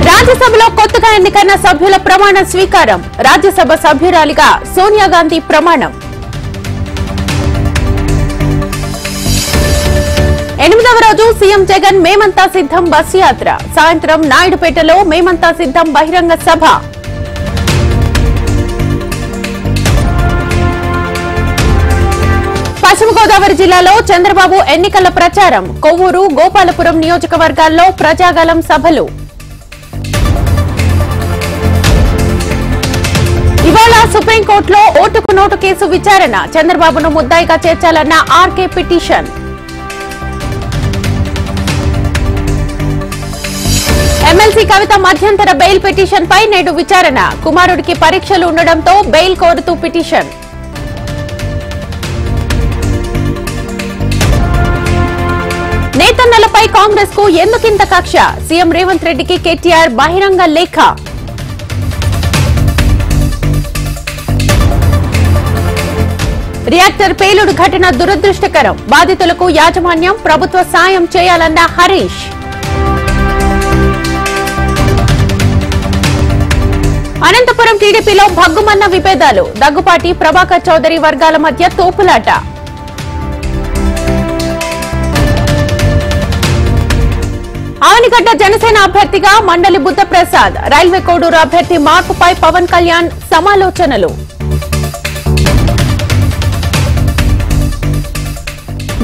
రాజ్యసభలో కొత్తగా ఎన్నికైన సభ్యుల ప్రమాణ స్వీకారం. రాజ్యసభ సభ్యురాలిగా సోనియా గాంధీ ప్రమాణం. 8వ రోజు సీఎం జగన్ మేమంతా సిద్ధం బస్సు యాత్ర. సాయంత్రం నాయుడుపేటలో మేమంతా సిద్ధం బహిరంగ సభ. పశ్చిమ గోదావరి జిల్లాలో చంద్రబాబు ఎన్నికల ప్రచారం. కొవ్వూరు, గోపాలపురం నియోజకవర్గాల్లో ప్రజాగళం సభలు. ఇవాళ సుప్రీంకోర్టులో ఓటుకు నోటు కేసు విచారణ. చంద్రబాబును ముద్దాయిగా చేర్చాలన్న ఆర్కే పిటిషన్. ఎమ్మెల్సీ కవిత మధ్యంతర బెయిల్ పిటిషన్ పై నేడు విచారణ. కుమారుడికి పరీక్షలు ఉండడంతో బెయిల్ కోరుతూ పిటిషన్. నేతన్నలపై కాంగ్రెస్ కు ఎందుకింత కక్ష? సీఎం రేవంత్ రెడ్డికి కేటీఆర్ బహిరంగ లేఖ. రియాక్టర్ పేలుడు ఘటన దురదృష్టకరం. బాధితులకు యాజమాన్యం ప్రభుత్వ సాయం చేయాలన్న హరీష్. అనంతపురం టీడీపీలో భగ్గుమన్న విభేదాలు. దగ్గుపాటి ప్రభాకర్ చౌదరి వర్గాల మధ్య తోపులాట. ఆవనిగడ్డ జనసేన అభ్యర్థిగా మండలి బుద్ధప్రసాద్. రైల్వే కోడూరు అభ్యర్థి మార్పుపై పవన్ కళ్యాణ్ సమాలోచనలు.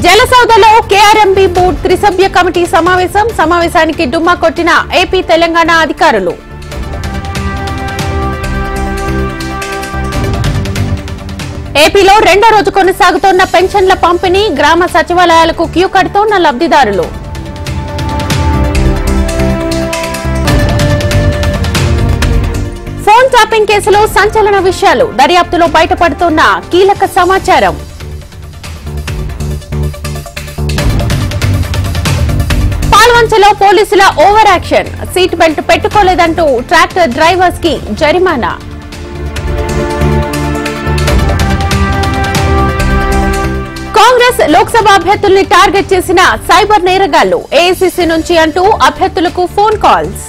జలసౌదలో కేఆర్ఎంబీ బోర్డు త్రిసభ్య కమిటీ సమావేశం. సమావేశానికి డుమ్మా కొట్టిన ఏపీ, తెలంగాణ అధికారులు. ఏపీలో రెండో రోజు కొనసాగుతోన్న పెన్షన్ల పంపిణీ. గ్రామ సచివాలయాలకు క్యూ కడుతోన్న లబ్ధిదారులు. ఫోన్ ట్యాపింగ్ కేసులో సంచలన విషయాలు. దర్యాప్తులో బయటపడుతున్న కీలక సమాచారం. పాల్వంచలో పోలీసుల ఓవర్ యాక్షన్. సీట్ బెల్ట్ పెట్టుకోలేదంటూ ట్రాక్టర్ డ్రైవర్స్ కి జరిమానా. కాంగ్రెస్ లోక్సభ అభ్యర్థుల్ని టార్గెట్ చేసిన సైబర్ నేరగాళ్లు. ఏఐసీసీ నుంచి అంటూ అభ్యర్థులకు ఫోన్ కాల్స్.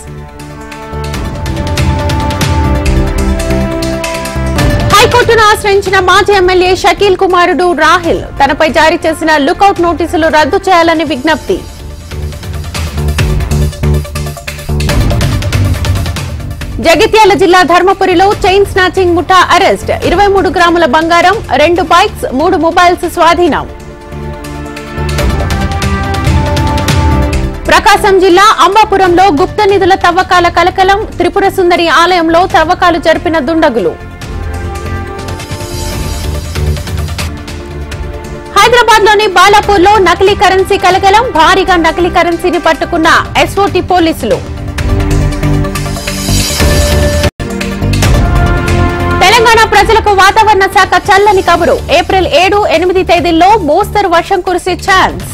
హైకోర్టును ఆశ్రయించిన మాజీ ఎమ్మెల్యే షకీల్ కుమారుడు రాహిల్. తనపై జారీ చేసిన లుకౌట్ నోటీసులు రద్దు చేయాలని విజ్ఞప్తి. జగిత్యాల జిల్లా ధర్మపురిలో చైన్ స్నాచింగ్ ముఠా అరెస్ట్. 23 గ్రాముల బంగారం, 2 బైక్స్, 3 మొబైల్స్ స్వాధీనం. ప్రకాశం జిల్లా అంబాపురంలో గుప్త నిధుల తవ్వకాల కలకలం. త్రిపుర సుందరి ఆలయంలో తవ్వకాలు జరిపిన దుండగులు. హైదరాబాద్ లోని బాలాపూర్లో నకిలీ కరెన్సీ కలకలం. భారీగా నకిలీ కరెన్సీని పట్టుకున్న ఎస్ఓటీ పోలీసులు. తెలంగాణ ప్రజలకు వాతావరణ శాఖ చల్లని కబురు. ఏప్రిల్ 7, 8 తేదీల్లో మోస్తరు వర్షం కురిసే ఛాన్స్.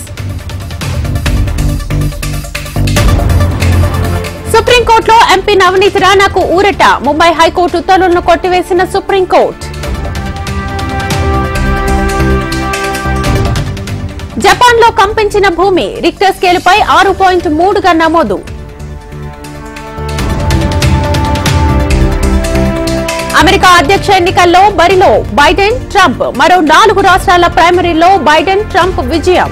సుప్రీంకోర్టులో ఎంపీ నవనీత్ రాణాకు ఊరట. ముంబై హైకోర్టు ఉత్తర్వులను కొట్టివేసిన సుప్రీంకోర్టు. జపాన్ లో కంపించిన భూమి. రిక్టర్ స్కేలుపై 6.3గా నమోదు. అమెరికా అధ్యక్ష ఎన్నికల్లో బరిలో బైడెన్, ట్రంప్. మరో 4 రాష్ట్రాల ప్రైమరీల్లో బైడెన్, ట్రంప్ విజయం.